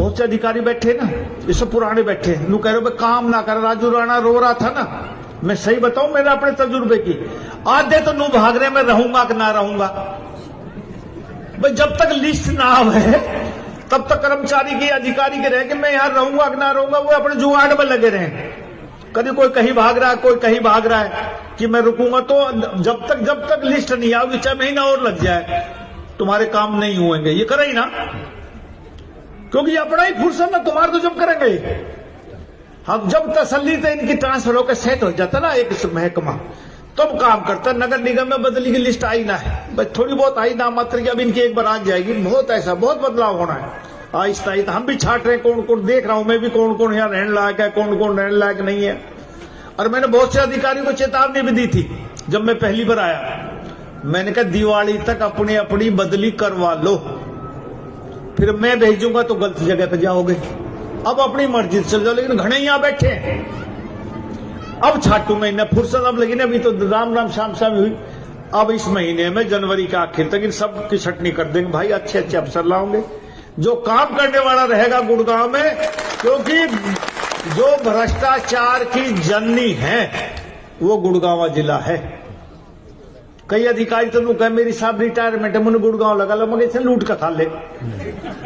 बहुत से अधिकारी बैठे ना, ये सब पुराने बैठे हैं, कह रहे काम ना कर। राजू राणा रो रहा था ना, मैं सही बताऊं मेरे अपने तजुर्बे की, आधे तो नू भाग रहे मैं रहूंगा कि ना रहूंगा। भाई जब तक लिस्ट ना आवे तब तक कर्मचारी के अधिकारी के रहे कि मैं यहां रहूंगा कि ना रहूंगा, वो अपने जुगाड़ में लगे रहे। कभी कोई कहीं भाग रहा है, कोई कहीं भाग रहा है कि मैं रुकूंगा। तो जब तक लिस्ट नहीं आओगी, 6 महीना और लग जाए, तुम्हारे काम नहीं हुएंगे। ये करे ही ना, क्योंकि अपना ही फुर्सत में, तुम्हारे तो जब करेंगे। हम जब तसल्ली से इनकी ट्रांसफर होकर सेट हो जाता ना एक महकमा, तब काम करता। नगर निगम में बदली की लिस्ट आई ना है, बस थोड़ी बहुत आई ना मात्र की, अब इनकी एक बार आ जाएगी। बहुत बदलाव होना है आहिस्ता आहिस्ता। हम भी छाट रहे हैं कौन कौन, देख रहा हूं मैं भी कौन कौन यहाँ रहने लायक है, कौन कौन रहने लायक नहीं है। और मैंने बहुत से अधिकारियों को चेतावनी भी दी थी जब मैं पहली बार आया। मैंने कहा दिवाली तक अपनी अपनी बदली करवा लो, फिर मैं भेजूंगा तो गलत जगह पे जाओगे। अब अपनी मर्जी से चल जाओ, लेकिन घने यहां बैठे हैं। अब छाटूंगा इन्हें फुर्सत अब लगी ना, अभी तो राम शाम हुई। अब इस महीने में जनवरी के आखिर तक इन सब की छटनी कर देंगे भाई, अच्छे अच्छे अफसर लाओगे जो काम करने वाला रहेगा गुड़गांव में। क्योंकि जो भ्रष्टाचार की जननी है वो गुड़गांव जिला है। कई अधिकारी तो कहे मेरी साहब रिटायरमेंट है, मुझे गुड़गांव लगा लो, मगर इसे लूट का खा ले।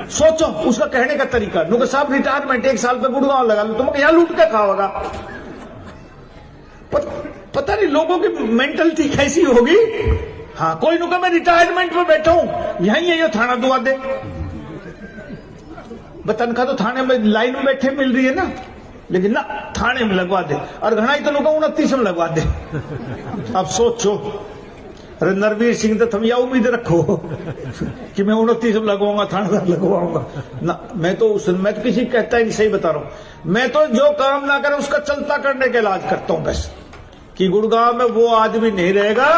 सोचो उसका कहने का तरीका, नुके साहब रिटायरमेंट 1 साल पे गुड़गांव लगा लो, तुम यहां लूट के खाओगा। पता नहीं लोगों की मेंटलिटी कैसी होगी। हाँ, कोई नुका मैं रिटायरमेंट में बैठा हूं, यहीं है, थाना दुआ दे। तनख्वाह तो थाने में लाइन में बैठे मिल रही है ना, लेकिन ना थाने में लगवा दे। और घना ही तो नुका 29 में लगवा दे। अब सोचो, अरे नरवीर सिंह तो तुम यह उम्मीद रखो कि मैं 29 में लगवाऊंगा, थानेदार लगवाऊंगा ना। मैं तो किसी कहता ही नहीं, सही बता रहा हूं। मैं तो जो काम ना करे उसका चलता करने का इलाज करता हूं बस, कि गुड़गांव में वो आदमी नहीं रहेगा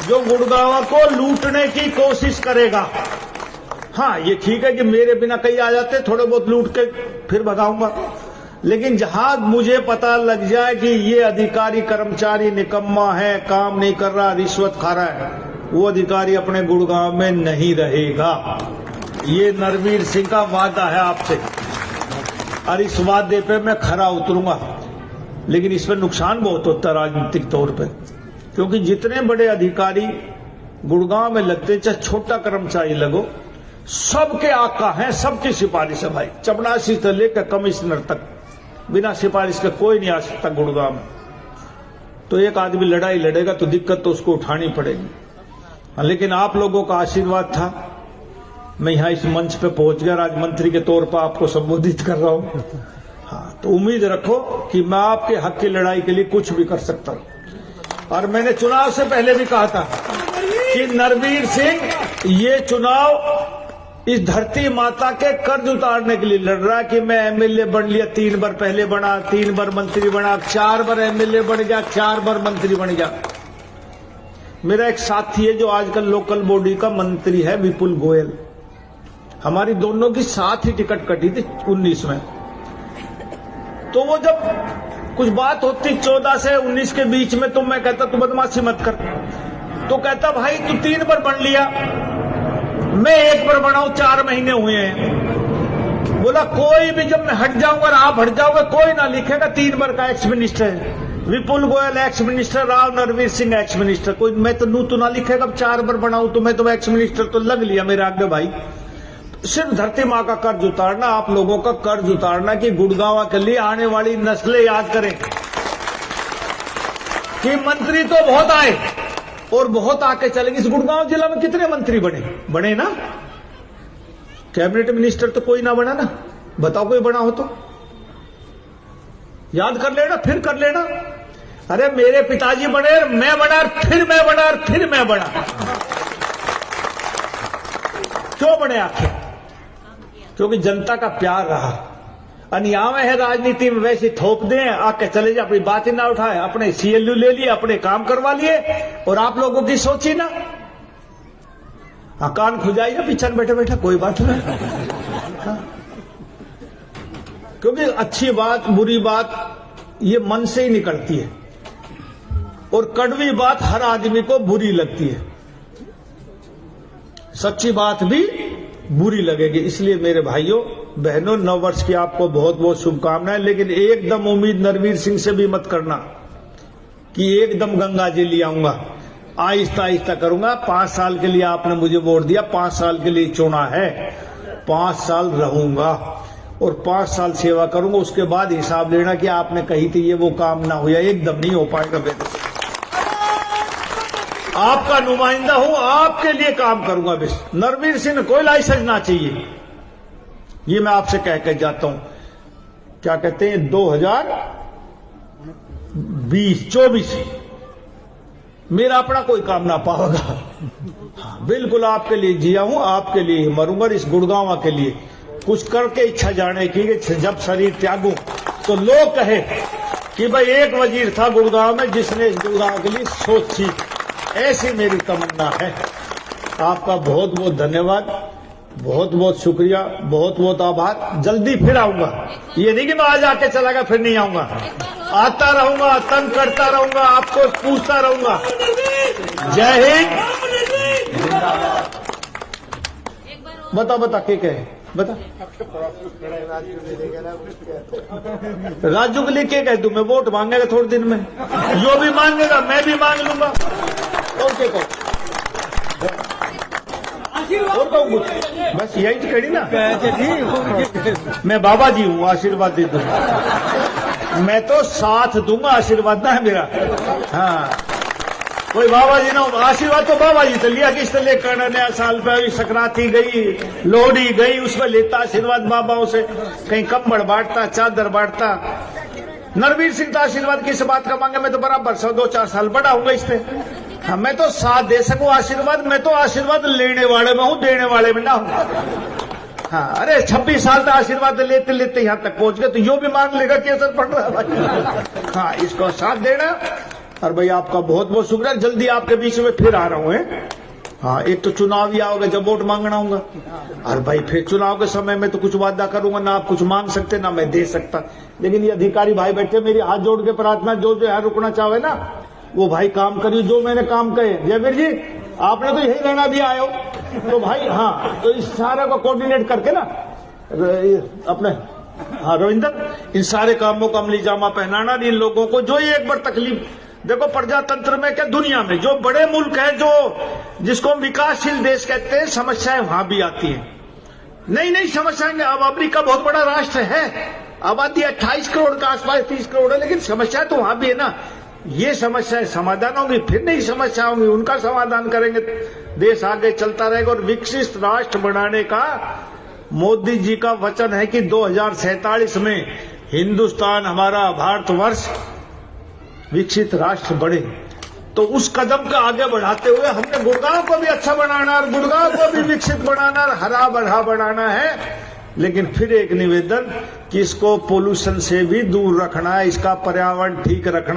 जो गुड़गांव को लूटने की कोशिश करेगा। हाँ, ये ठीक है कि मेरे बिना कई आ जाते, थोड़े बहुत लूट के फिर भगाऊंगा, लेकिन जहां मुझे पता लग जाए कि ये अधिकारी कर्मचारी निकम्मा है, काम नहीं कर रहा, रिश्वत खा रहा है, वो अधिकारी अपने गुड़गांव में नहीं रहेगा। ये नरवीर सिंह का वादा है आपसे, और इस वादे पे मैं खरा उतरूंगा। लेकिन इसमें नुकसान बहुत होता है राजनीतिक तौर पे, क्योंकि जितने बड़े अधिकारी गुड़गांव में लगते हैं, चाहे छोटा कर्मचारी लगो, सबके आका हैं, सबकी सिफारिश है भाई। चपरासी से लेकर कमिश्नर तक बिना सिफारिश के कोई नहीं आ सकता गुड़गांव में। तो एक आदमी लड़ाई लड़ेगा तो दिक्कत तो उसको उठानी पड़ेगी। लेकिन आप लोगों का आशीर्वाद था, मैं यहां इस मंच पे पहुंच गया, राजमंत्री के तौर पर आपको संबोधित कर रहा हूं। हाँ, तो उम्मीद रखो कि मैं आपके हक की लड़ाई के लिए कुछ भी कर सकता हूं। और मैंने चुनाव से पहले भी कहा था कि नरवीर सिंह ये चुनाव इस धरती माता के कर्ज उतारने के लिए लड़ रहा है कि मैं एमएलए बन लिया, 3 बार पहले बना, 3 बार मंत्री बना, 4 बार एमएलए बन गया, 4 बार मंत्री बन गया। मेरा एक साथी है जो आजकल लोकल बॉडी का मंत्री है, विपुल गोयल। हमारी दोनों की साथ ही टिकट कटी थी 19 में। तो वो जब कुछ बात होती 14 से 19 के बीच में, तो मैं कहता तू बदमाशी मत कर। तो कहता भाई तू 3 बार बन लिया, मैं 1 बार बनाऊं, 4 महीने हुए हैं। बोला कोई भी, जब मैं हट जाऊंगा और आप हट जाओगे, कोई ना लिखेगा 3 बार का एक्स मिनिस्टर है। Vipul Goyal ex minister, Rao Narveer Singh ex minister, कोई मैं तो नू तो ना लिखेगा। अब 4 बार बनाऊं तो मैं तो एक्स मिनिस्टर तो लग लिया मेरे आगे भाई। सिर्फ धरती माँ का कर्ज उतारना, आप लोगों का कर्ज उतारना, कि गुड़गांव के लिए आने वाली नस्लें याद करें कि मंत्री तो बहुत आए और बहुत आके चलेंगे। इस गुड़गांव जिला में कितने मंत्री बने ना? कैबिनेट मिनिस्टर तो कोई ना बना ना, बताओ कोई बना हो तो याद कर लेना, फिर कर लेना। अरे मेरे पिताजी बने, मैं बना, फिर मैं बना, फिर मैं बना। क्यों बने आखिर? क्योंकि जनता का प्यार रहा। अनियाम है राजनीति में, वैसे थोप दें, आके चले जाए, अपनी बातें ना उठाए, अपने सीएलयू ले लिए, अपने काम करवा लिए, और आप लोगों की सोची ना। हाँ, कान खुजाइए पीछे बैठे बैठे, कोई बात नहीं। हाँ। क्योंकि अच्छी बात बुरी बात ये मन से ही निकलती है, और कड़वी बात हर आदमी को बुरी लगती है, सच्ची बात भी बुरी लगेगी। इसलिए मेरे भाइयों, बहनों, नव वर्ष की आपको बहुत बहुत शुभकामनाएं। लेकिन एकदम उम्मीद नरवीर सिंह से भी मत करना कि एकदम गंगा जी ले आऊंगा। आहिस्ता आहिस्ता करूंगा। 5 साल के लिए आपने मुझे वोट दिया, 5 साल के लिए चुना है, 5 साल रहूंगा और 5 साल सेवा करूंगा। उसके बाद हिसाब लेना कि आपने कही थी ये वो काम ना हुआ। एकदम नहीं हो पाएगा बेटा। आपका नुमाइंदा हूं, आपके लिए काम करूंगा। बस नरवीर सिंह कोई लाइसेंस ना चाहिए, ये मैं आपसे कह के जाता हूं। क्या कहते हैं 2024 मेरा अपना कोई काम ना पाएगा। हाँ, बिल्कुल आपके लिए जिया हूं, आपके लिए ही मरूंगा। इस गुड़गांव के लिए कुछ करके इच्छा जाने की कि जब शरीर त्यागूं तो लोग कहे कि भाई एक वजीर था गुड़गांव में जिसने इस गुड़गांव के लिए सोची। ऐसी मेरी तमन्ना है। आपका बहुत बहुत धन्यवाद, बहुत बहुत शुक्रिया, बहुत बहुत आभार। जल्दी फिर आऊंगा। ये नहीं कि मैं आज आके चला गया फिर नहीं आऊंगा। आता रहूंगा, तंग करता रहूंगा, आपको पूछता रहूंगा। जय हिंद। बता के कहे बता। राजू के लिए क्या कह दूं मैं? वोट मांगेगा थोड़े दिन में, जो भी मांगेगा मैं भी मांग लूंगा। और क्या कहूं? और कहूं कुछ? बस यही तो कही ना। मैं बाबा जी हूं, आशीर्वाद दे दूंगा। मैं तो साथ दूंगा, आशीर्वाद ना है मेरा। हाँ, कोई बाबा जी ना, आशीर्वाद तो बाबा जी तो लिया किस तरह करना। नया साल पे अभी संक्रांति गई, लोहड़ी गई, उसमें लेता आशीर्वाद बाबाओं से। कहीं कंबल बांटता, चादर बांटता। नरवीर सिंह तो आशीर्वाद किस बात का मांगे? मैं तो बराबर 2-4 साल बड़ा हूंगा इससे। हाँ, मैं तो साथ दे सकूं आशीर्वाद। मैं तो आशीर्वाद लेने वाले में हूं, देने वाले में ना हूं। हाँ, अरे 26 साल तक आशीर्वाद लेते लेते यहां तक पहुंच गए तो यो भी मान लेगा कि असर पड़ रहा है भाई। हाँ, इसको साथ देना। और भाई आपका बहुत बहुत शुक्रिया। जल्दी आपके बीच में फिर आ रहा हूं। हाँ, एक तो चुनाव ही आओगे जब वोट मांगना होगा। और भाई फिर चुनाव के समय में तो कुछ वादा करूंगा ना, आप कुछ मांग सकते ना मैं दे सकता। लेकिन ये अधिकारी भाई बैठे, मेरी हाथ जोड़ के प्रार्थना, जो है रुकना चाहे ना वो भाई काम करिए जो मैंने काम कहे। जयवीर जी, आपने तो यही रहना भी आए हो तो भाई। हाँ, तो इस सारे को कोऑर्डिनेट करके ना अपने, हाँ रविंदर, इन सारे कामों को अमली जामा पहनाना। इन लोगों को जो ये एक बार तकलीफ देखो, प्रजातंत्र में क्या दुनिया में जो बड़े मुल्क है, जो जिसको हम विकासशील देश कहते हैं, समस्याएं वहां भी आती हैं। नई समस्याएं। अब अमेरिका बहुत बड़ा राष्ट्र है, आबादी 28 करोड़ का आसपास, 30 करोड़ है, लेकिन समस्या तो वहां भी है ना। ये समस्याएं समाधान होंगी, फिर नई समस्या होंगी, उनका समाधान करेंगे, देश आगे चलता रहेगा। और विकसित राष्ट्र बनाने का मोदी जी का वचन है कि 2047 में हिंदुस्तान, हमारा भारतवर्ष विकसित राष्ट्र बने। तो उस कदम को आगे बढ़ाते हुए हमने गुड़गांव को भी अच्छा बनाना और गुड़गांव को भी विकसित बनाना और हरा भरा बनाना है। लेकिन फिर एक निवेदन कि इसको पोल्यूशन से भी दूर रखना है, इसका पर्यावरण ठीक रखना।